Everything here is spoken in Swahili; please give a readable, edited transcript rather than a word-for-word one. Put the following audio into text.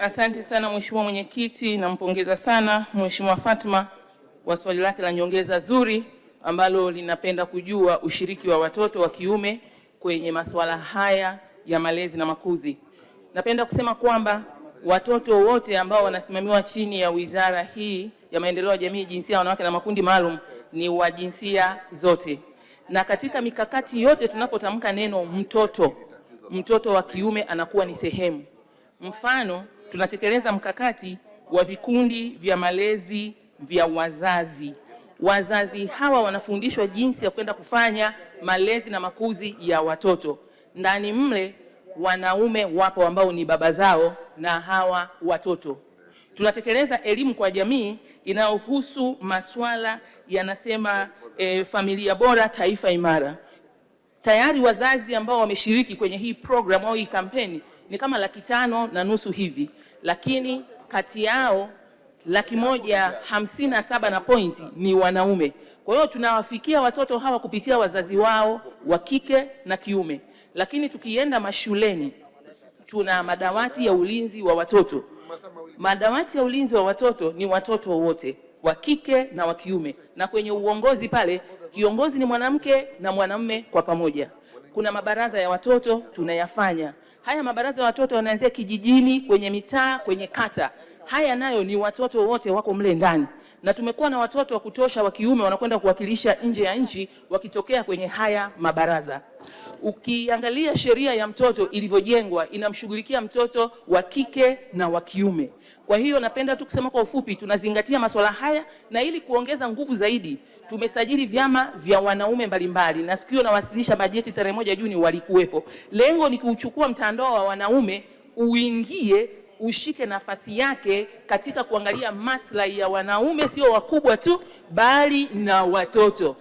Asante sana Mheshimiwa Mwenyekiti, nampongeza sana Mheshimiwa Fatma kwa swali lake la nyongeza zuri ambalo linapenda kujua ushiriki wa watoto wa kiume kwenye masuala haya ya malezi na makuzi. Napenda kusema kwamba watoto wote ambao wanasimamiwa chini ya wizara hii ya maendeleo ya jamii, jinsia, wanawake na makundi maalum ni wa jinsia zote. Na katika mikakati yote tunapotamka neno mtoto wa kiume anakuwa ni sehemu. Mfano, tunatekeleza mkakati wa vikundi vya malezi vya wazazi. Wazazi hawa wanafundishwa jinsi ya kwenda kufanya malezi na makuzi ya watoto. Ndani mle wanaume wapo ambao ni baba zao na hawa watoto. Tunatekeleza elimu kwa jamii inayohusu masuala yanasema familia bora, taifa imara. Tayari wazazi ambao wameshiriki kwenye hii program au hii kampeni ni kama 550,000 hivi, lakini kati yao 157 na pointi ni wanaume. Kwa hiyo tunawafikia watoto hawa kupitia wazazi wao wa kike na kiume. Lakini tukienda mashuleni tuna madawati ya ulinzi wa watoto. Madawati ya ulinzi wa watoto ni watoto wote, wa kike na wa kiume. Na kwenye uongozi pale kiongozi ni mwanamke na mwanamume kwa pamoja. Kuna mabaraza ya watoto tunayafanya. Haya mabaraza ya watoto yanaanzia kijijini, kwenye mitaa, kwenye kata. Haya nayo ni watoto wote wako mle ndani. Na tumekuwa na watoto wa kutosha wa kiume wanakwenda kuwakilisha nje ya nchi wakitokea kwenye haya mabaraza. Ukiangalia sheria ya mtoto ilivyojengwa inamshughulikia mtoto wa kike na wa kiume. Kwa hiyo napenda tu kusema kwa ufupi tunazingatia masuala haya, na ili kuongeza nguvu zaidi tumesajili vyama vya wanaume mbalimbali, na sikio nawasilisha bajeti tarehe 1 Juni walikuwepo. Lengo ni kuchukua mtandao wa wanaume uingie ushike nafasi yake katika kuangalia maslahi ya wanaume, sio wakubwa tu bali na watoto.